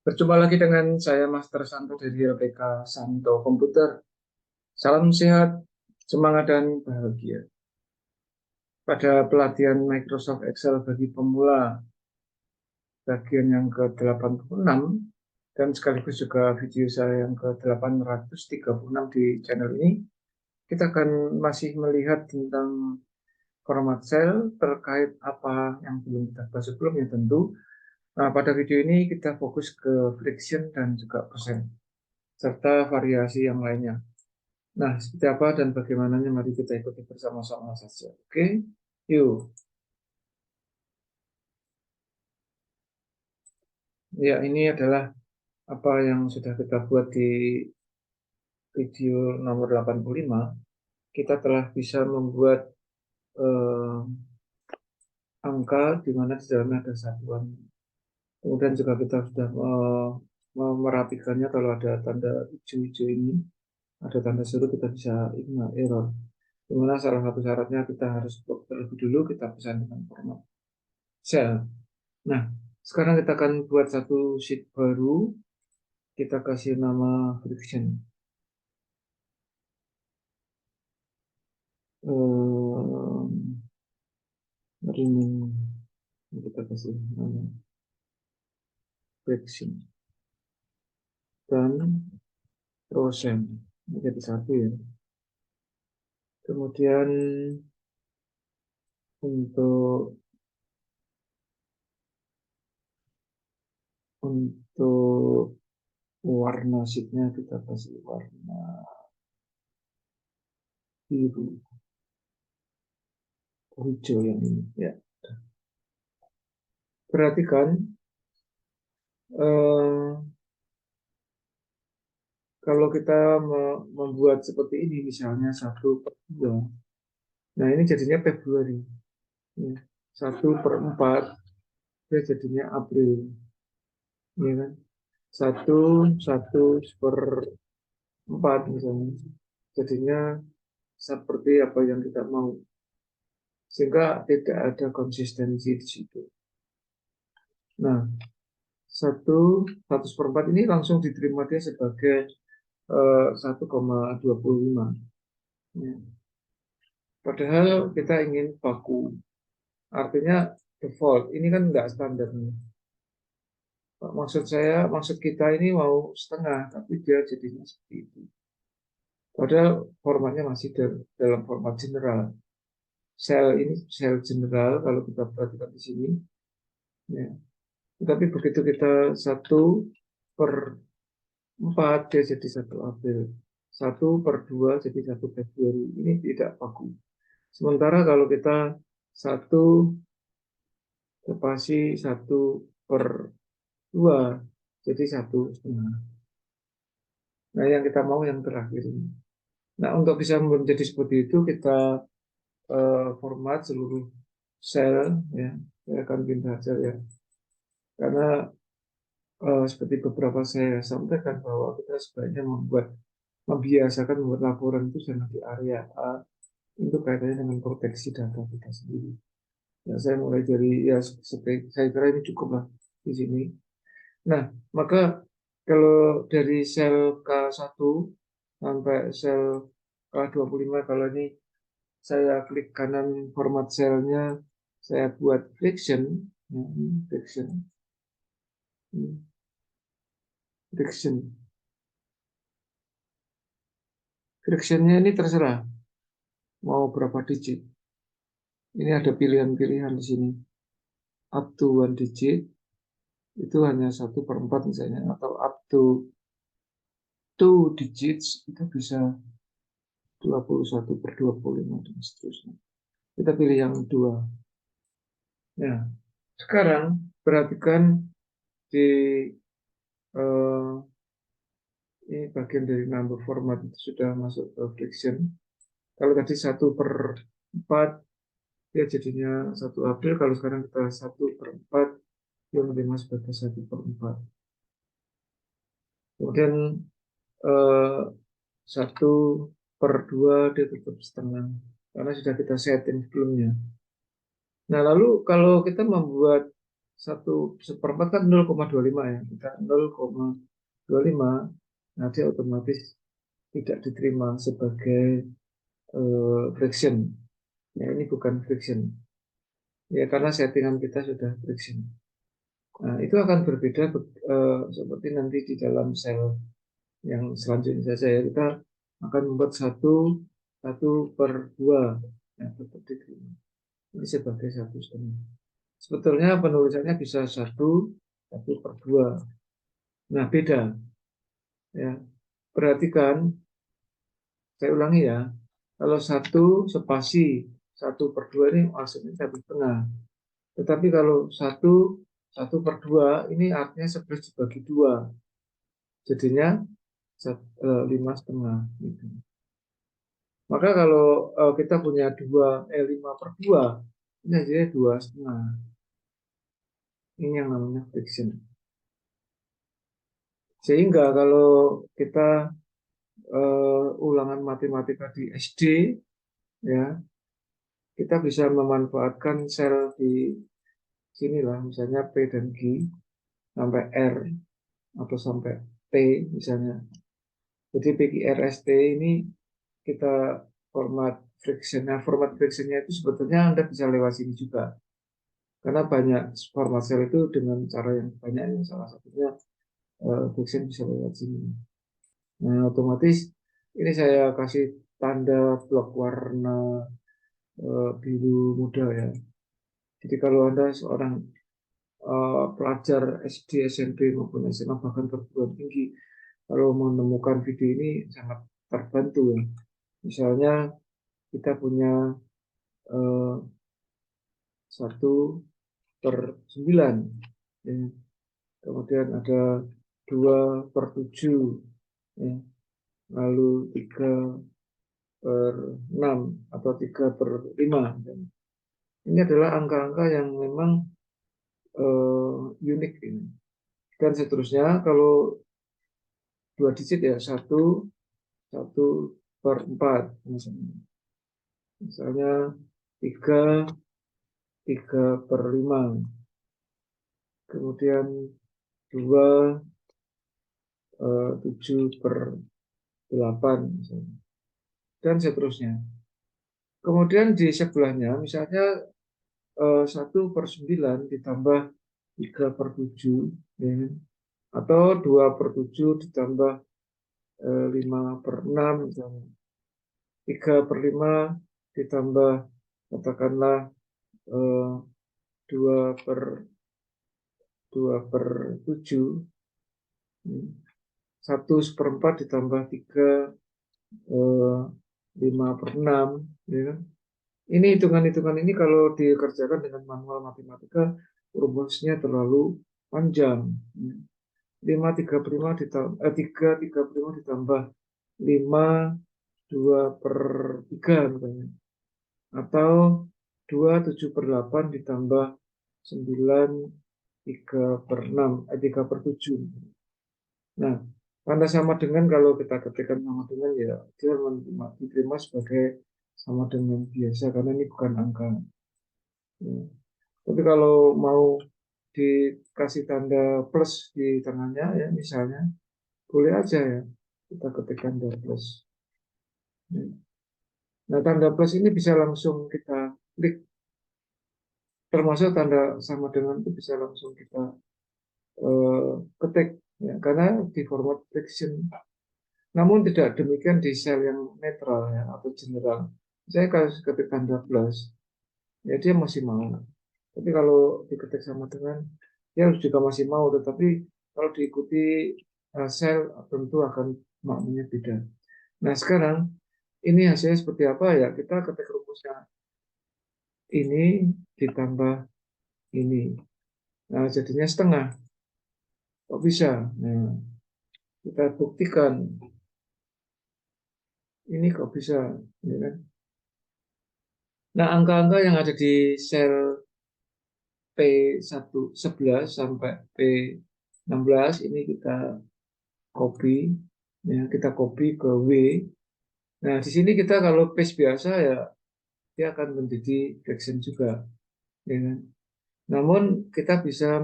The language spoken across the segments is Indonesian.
Berjumpa lagi dengan saya Master Santo dari LPK Santo Komputer. Salam sehat, semangat dan bahagia. Pada pelatihan Microsoft Excel bagi pemula bagian yang ke-86 dan sekaligus juga video saya yang ke-836 di channel ini, kita akan masih melihat tentang format sel terkait apa yang belum kita bahas sebelumnya tentu. Nah, pada video ini kita fokus ke friction dan juga persen serta variasi yang lainnya. Nah, seperti apa dan bagaimananya mari kita ikuti bersama-sama saja. Oke, yuk. Ya, ini adalah apa yang sudah kita buat di video nomor 85. Kita telah bisa membuat eh, angka di mana di dalamnya ada satuan. Kemudian juga kita sudah merapikannya kalau ada tanda hijau-hijau ini, ada tanda seru kita bisa ignore error. Dimana salah satu syaratnya kita harus terlebih dulu kita pesan dengan format cell. Nah, sekarang kita akan buat satu sheet baru. Kita kasih nama friction. Ringing. Kita kasih nama friction. Dan persen. Ini jadi satu ya. Kemudian untuk warna sheetnya kita kasih warna biru, hijau yang ini ya. Perhatikan kalau kita membuat seperti ini misalnya 1/2, nah ini jadinya Februari ya. 1/4 dia jadinya April ya kan. 1/4 misalnya jadinya seperti apa yang kita mau, sehingga tidak ada konsistensi di situ. Nah, 1/4 ini langsung diterima dia sebagai 1,25 ya. Padahal kita ingin baku, artinya default. Ini kan enggak standar nih. Maksud kita ini mau setengah, tapi dia jadinya seperti itu. Padahal formatnya masih dalam format general. Sel ini sel general kalau kita perhatikan di sini. Ya. Tetapi begitu kita 1/4 dia jadi 1 April. 1/2 jadi 1 Februari. Ini tidak baku. Sementara kalau kita 1 spasi 1/2 jadi 1,5. Nah, yang kita mau yang terakhir ini. Nah, untuk bisa menjadi seperti itu kita format seluruh sel ya. Saya akan pindah saja ya. Karena seperti beberapa saya sampaikan bahwa kita sebaiknya membiasakan membuat laporan itu jangan di area A untuk kaitannya dengan proteksi data kita sendiri. Ya, saya mulai dari ya saya kira ini cukup lah di sini. Nah, maka kalau dari sel K1 sampai sel K25, kalau ini saya klik kanan format selnya, saya buat friction, ya, friction, friction. Frictionnya ini terserah mau berapa digit. Ini ada pilihan-pilihan di sini. Up to 1 digit itu hanya 1/4 misalnya, atau up to 2 digits itu bisa 21/25 dan seterusnya. Kita pilih yang 2. Nah, sekarang perhatikan di ini bagian dari number format itu sudah masuk ke friction. Kalau tadi 1/4 dia jadinya 1 April, kalau sekarang kita 1/4 dia menerima sebagai 1/4. Kemudian 1/2 dia tetap setengah karena sudah kita setting sebelumnya. Nah, lalu kalau kita membuat 1/4 kan 0,25 ya. Kita 0,25, nah dia otomatis tidak diterima sebagai fraction. Ya, ini bukan fraction. Ya, karena settingan kita sudah fraction. Nah, itu akan berbeda seperti nanti di dalam sel yang selanjutnya saja ya. Kita akan membuat 1/2 ya, tetap diterima. Ini sebagai 1/2. Sebetulnya penulisannya bisa 1/2. Nah, beda ya. Perhatikan, saya ulangi ya. Kalau 1 spasi 1/2 ini maksudnya 1/2. Tetapi kalau 1/2 ini artinya 11 dibagi 2. Jadinya 5/2 gitu. Maka kalau kita punya 5/2, ini jadi 2/2. Ini yang namanya fraction. Sehingga kalau kita ulangan matematika di SD, ya kita bisa memanfaatkan sel di sinilah, misalnya P dan Q sampai R atau sampai T misalnya. Jadi PQRST ini kita format friction. Nah, format frictionnya itu sebetulnya Anda bisa lewat sini juga. Karena banyak format sel itu dengan cara yang banyak, yang salah satunya friction bisa lewat sini. Nah, otomatis ini saya kasih tanda blok warna biru muda ya. Jadi kalau Anda seorang pelajar SD, SMP maupun SMA bahkan perguruan tinggi, kalau menemukan video ini sangat terbantu ya. Misalnya kita punya 1/9 ya. Kemudian ada 2/7 ya. Lalu 3/6 atau 3/5. Ini adalah angka-angka yang memang unik ini. Dan seterusnya kalau 2 digit ya 1/4 misalnya 3/5, kemudian 7/8 misalnya, dan seterusnya. Kemudian di sebelahnya misalnya 1/9 ditambah 3/7 ya, atau 2/7 ditambah 5/6 misalnya, 3/5 ditambah katakanlah 2/7, 1/4 ditambah 3 5/6 ya kan? Ini hitungan-hitungan ini kalau dikerjakan dengan manual matematika rumusnya terlalu panjang. 3/5 ditambah 5 2/3 misalnya. Atau 2/7/8 ditambah 9 3/7. Nah, tanda sama dengan kalau kita ketikkan sama dengan ya dia diterima sebagai sama dengan biasa karena ini bukan angka. Ya. Tapi kalau mau dikasih tanda plus di tengahnya ya misalnya boleh aja ya kita ketikkan tanda plus. Ya. Nah, tanda plus ini bisa langsung kita klik, termasuk tanda sama dengan itu bisa langsung kita ketik ya karena di format fraction. Namun tidak demikian di sel yang netral ya atau general. Saya kalau ketik tanda plus ya dia masih mau. Tapi kalau diketik sama dengan dia juga masih mau, tetapi kalau diikuti sel tentu akan maknanya beda. Nah, sekarang ini hasilnya seperti apa ya? Kita ketik rumusnya ini ditambah ini. Nah, jadinya setengah. Kok bisa? Nah, kita buktikan. Ini kok bisa, ya kan? Nah, angka-angka yang ada di sel P11 sampai P16 ini kita copy, ya, kita copy ke W. Nah, di sini kita kalau paste biasa ya dia akan menjadi fraction juga, ya kan? Namun kita bisa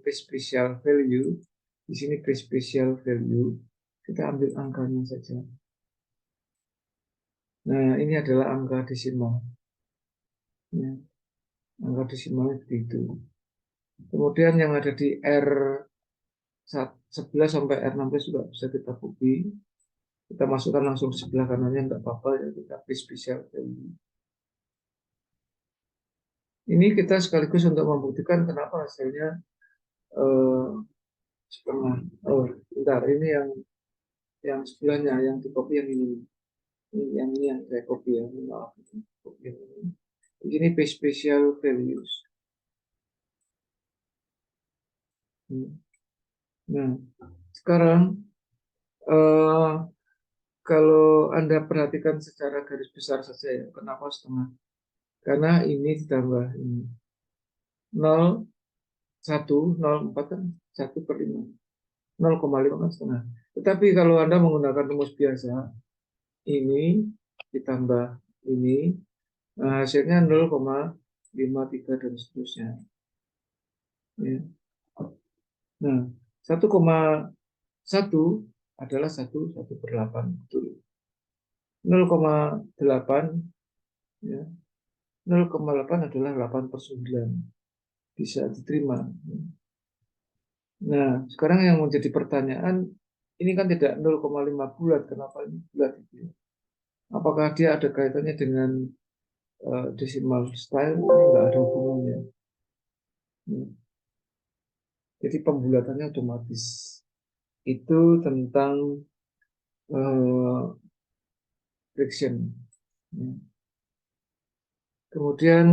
special value. Di sini special value. Kita ambil angkanya saja. Nah, ini adalah angka desimal. Ya, angka desimalnya begitu. Kemudian yang ada di R11 sampai R16 juga bisa kita copy. Kita masukkan langsung di sebelah kanannya, enggak apa-apa ya, kita special value. Ini kita sekaligus untuk membuktikan kenapa hasilnya setengah. Oh, bentar, ini yang sebelahnya, yang di copy yang ini. Ini yang saya copy ya, maaf. Copy yang ini. Ini special values. Nah, sekarang kalau Anda perhatikan secara garis besar saja ya, kenapa setengah? Karena ini ditambah ini. 0, 1, 0,4 kan 1 per 5. 0,5 kan setengah. Tetapi kalau Anda menggunakan rumus biasa, ini ditambah ini, nah hasilnya 0,53 dan seterusnya. Ya. Nah, 1,1 adalah 1/8. Betul. 0,8 ya. 0,8 adalah 8/9. Bisa diterima. Nah, sekarang yang menjadi pertanyaan, ini kan tidak 0,5 bulat, kenapa ini bulat? Apakah dia ada kaitannya dengan decimal style? Ini nggak ada hubungannya. Jadi pembulatannya otomatis. Itu tentang fraction. Kemudian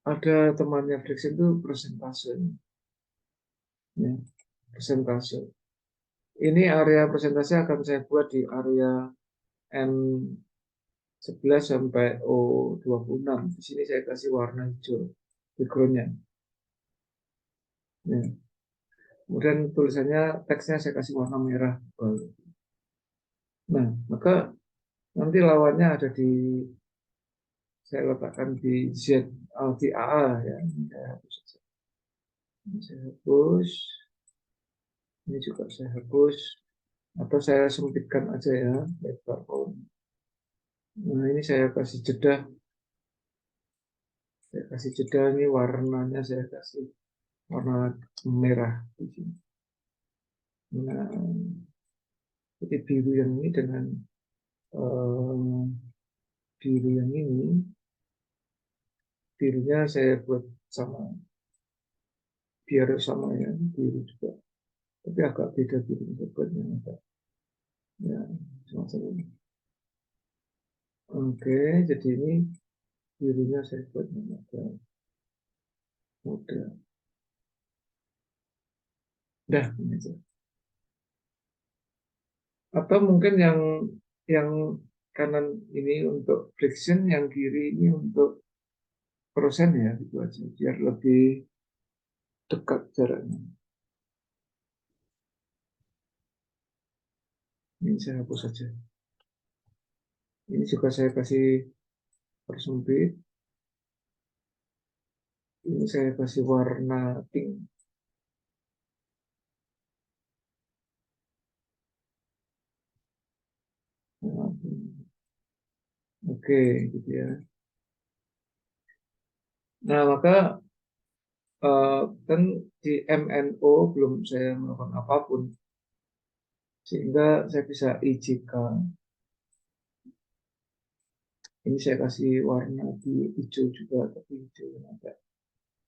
ada temannya fraction itu persentase. Ya, persentase. Ini area persentase akan saya buat di area M11 sampai O26. Di sini saya kasih warna hijau backgroundnya. Ya. Kemudian tulisannya, teksnya saya kasih warna merah. Nah, maka nanti lawannya ada di, saya letakkan di Z, di AA ya. Saya hapus saja. Ini saya hapus. Ini juga saya hapus. Atau saya sempitkan aja ya. Lebar. Nah, ini saya kasih jeda. Saya kasih jeda, ini warnanya saya kasih warna merah di sini. Nah, jadi biru yang ini dengan biru yang ini, birunya saya buat sama, biar sama ya, biru juga. Tapi agak beda biru buatnya agak ya semacam ini. Oke, jadi ini birunya saya buat agak muda. Dah, ini aja. Atau mungkin yang kanan ini untuk friction, yang kiri ini untuk persen ya, gitu aja, biar lebih dekat jaraknya. Ini saya hapus saja. Ini juga saya kasih persempit. Ini saya kasih warna pink. Oke, gitu ya. Nah, maka kan di MNO belum saya melakukan apapun, sehingga saya bisa IJK. Ini saya kasih warna di hijau juga, tapi hijau yang agak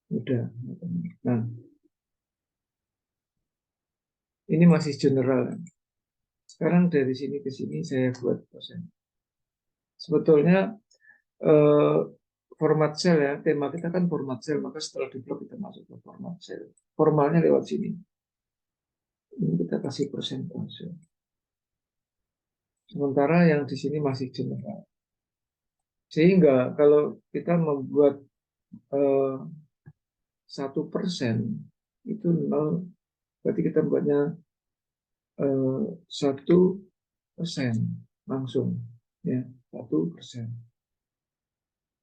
muda. Nah, ini masih general. Sekarang dari sini ke sini saya buat persen. Sebetulnya eh, format cell ya, tema kita kan format cell, maka setelah diplot kita masuk ke format cell. Formalnya lewat sini. Ini kita kasih persentase. Sementara yang di sini masih general. Sehingga kalau kita membuat 1% itu 0, berarti kita buatnya 1% langsung, ya 1%.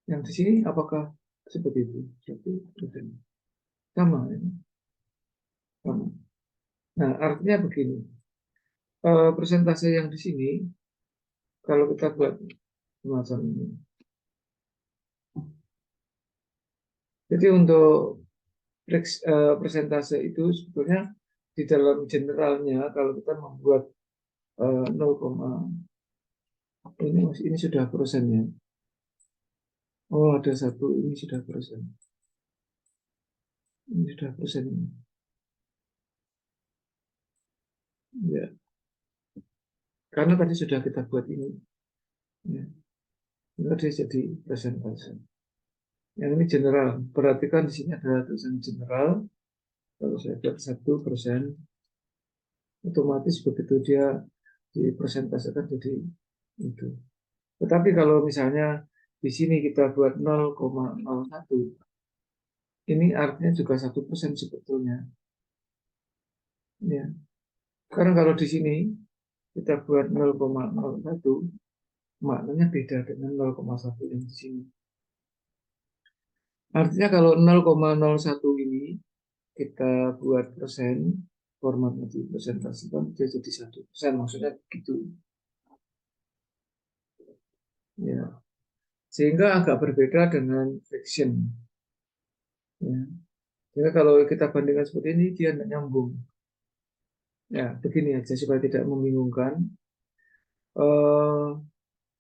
Yang di sini apakah seperti itu? 1%. sama ya. Sama. Nah, artinya begini, persentase yang di sini kalau kita buat semacam ini. Jadi untuk persentase itu sebetulnya di dalam generalnya kalau kita membuat 0, ini sudah persennya. Oh, ada satu, ini sudah persen. Ini sudah persen. Ya, karena tadi sudah kita buat ini. Ya, ini tadi jadi persentase. Yang ini general. Perhatikan di sini ada tulisan general. Kalau saya buat 1%, otomatis begitu dia dipresentasikan jadi itu. Tetapi kalau misalnya di sini kita buat 0,01, ini artinya juga 1% sebetulnya. Ya. Karena kalau di sini kita buat 0,01, maknanya beda dengan 0,1 yang di sini. Artinya kalau 0,01 ini kita buat persen, formatnya di presentasikan, dia jadi 1%, maksudnya gitu. Ya. Sehingga agak berbeda dengan fraction. Ya. Jadi kalau kita bandingkan seperti ini, dia tidak nyambung. Ya, begini aja supaya tidak membingungkan.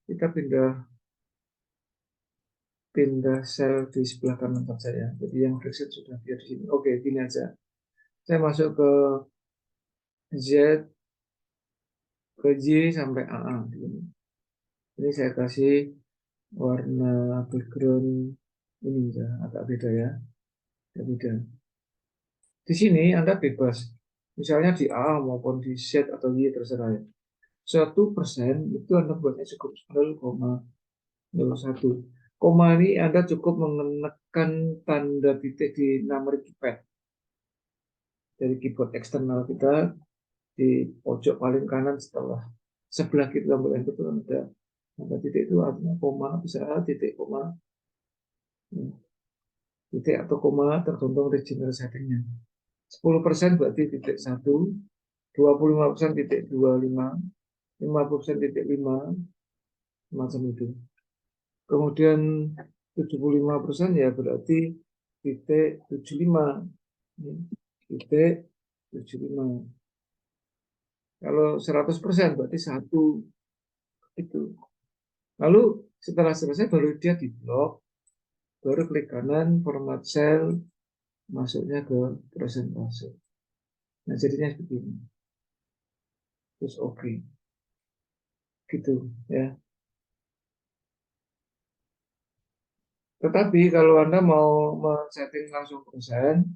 Kita pindah sel di sebelah kanan saja ya. Jadi yang fraction sudah dia di sini. Oke, gini aja. Saya masuk ke Z, ke J sampai AA. Ini saya kasih warna background ini ya, agak beda ya. Agak beda. Di sini Anda bebas. Misalnya di A maupun di Z atau Y terserah ya. 1% itu Anda buatnya cukup 0,01. Koma ini Anda cukup menekan tanda titik di numeric keypad dari keyboard eksternal kita di pojok paling kanan setelah sebelah kiri tombol enter itu ada tanda titik, itu artinya koma, bisa titik koma, titik atau koma tergantung regional settingnya. 10% berarti titik 1, 25% titik 25, 50% titik 5, semacam itu. Kemudian 75% ya berarti titik 75. Titik 75. Kalau 100% berarti 1 itu. Lalu setelah selesai baru dia di blok, baru klik kanan, format cell, masuknya ke presentase. Nah jadinya seperti ini. Terus oke. Gitu ya. Tetapi kalau Anda mau men-setting langsung persen,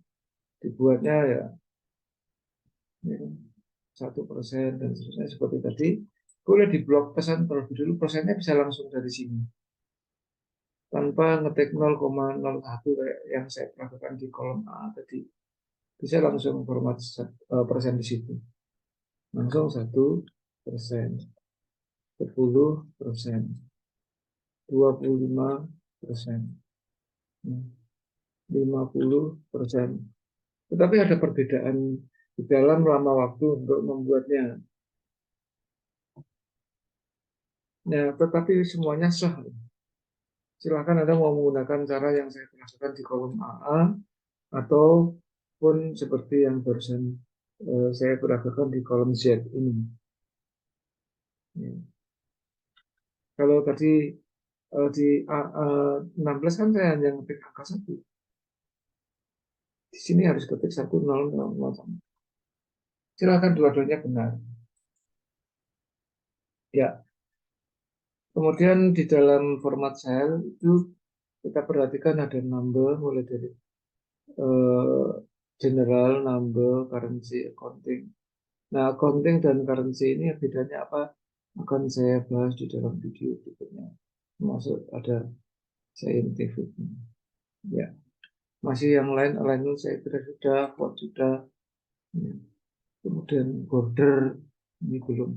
dibuatnya ya 1% dan seterusnya seperti tadi, boleh di blok pesan terlebih dulu, persennya bisa langsung dari sini. Tanpa ngetik 0,01 kayak yang saya lakukan di kolom A tadi. Bisa langsung format persen di situ. Langsung 1%, 10%, 25%, 50%. Tetapi ada perbedaan di dalam lama waktu untuk membuatnya. Nah, tetapi semuanya sah. Silakan Anda mau menggunakan cara yang saya lakukan di kolom AA ataupun seperti yang barusan saya peragakan di kolom Z ini. Ya. Kalau tadi di AA 16 kan saya hanya ngetik angka 1. Di sini harus ketik 100. Silakan dua-duanya benar. Ya. Kemudian di dalam format cell itu kita perhatikan ada number mulai dari general, number, currency, accounting. Nah, accounting dan currency ini bedanya apa? Akan saya bahas di dalam video berikutnya. Termasuk ada scientific. Ya, masih yang lain alignment saya kira sudah, font sudah. Ya. Kemudian border ini belum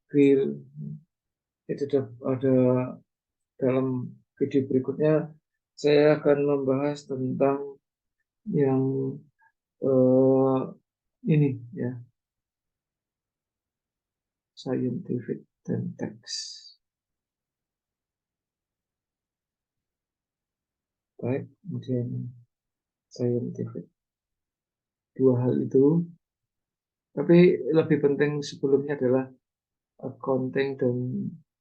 fill. Itu ada dalam video berikutnya saya akan membahas tentang yang ini ya, scientific dan teks. Baik, kemudian scientific. Dua hal itu, tapi lebih penting sebelumnya adalah accounting dan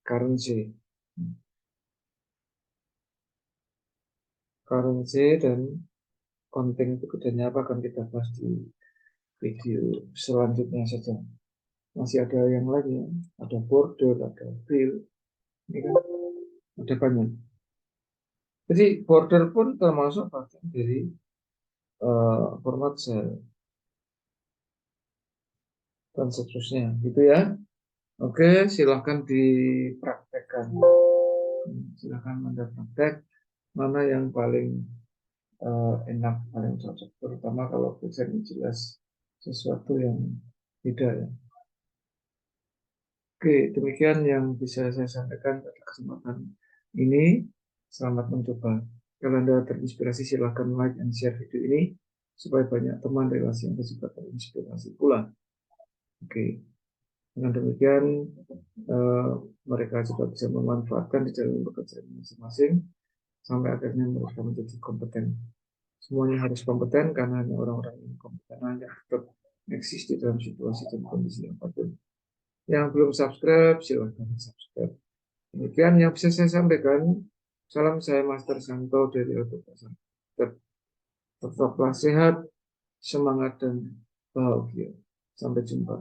currency. Currency dan accounting itu bedanya apa akan kita bahas di video selanjutnya saja. Masih ada yang lain ya, ada border, ada bill, ini kan ada banyak. Jadi border pun termasuk bagian dari format sel dan seterusnya, gitu ya. Oke, silahkan dipraktekkan. Silahkan Anda praktek mana yang paling enak, paling cocok, terutama kalau present jelas sesuatu yang beda ya. Oke, demikian yang bisa saya sampaikan pada kesempatan ini. Selamat mencoba. Kalau Anda terinspirasi, silahkan like dan share video ini supaya banyak teman relasi yang juga terinspirasi pula. Oke, dengan demikian mereka juga bisa memanfaatkan di dalam bekerja masing-masing sampai akhirnya mereka menjadi kompeten. Semuanya harus kompeten karena hanya orang-orang yang kompeten hanya tetap eksis di dalam situasi dan kondisi apapun. Yang belum subscribe, silahkan subscribe. Demikian yang bisa saya sampaikan. Salam saya Master Santo dari Auto Pasar. Tetaplah sehat, semangat, dan bahagia. Sampai jumpa.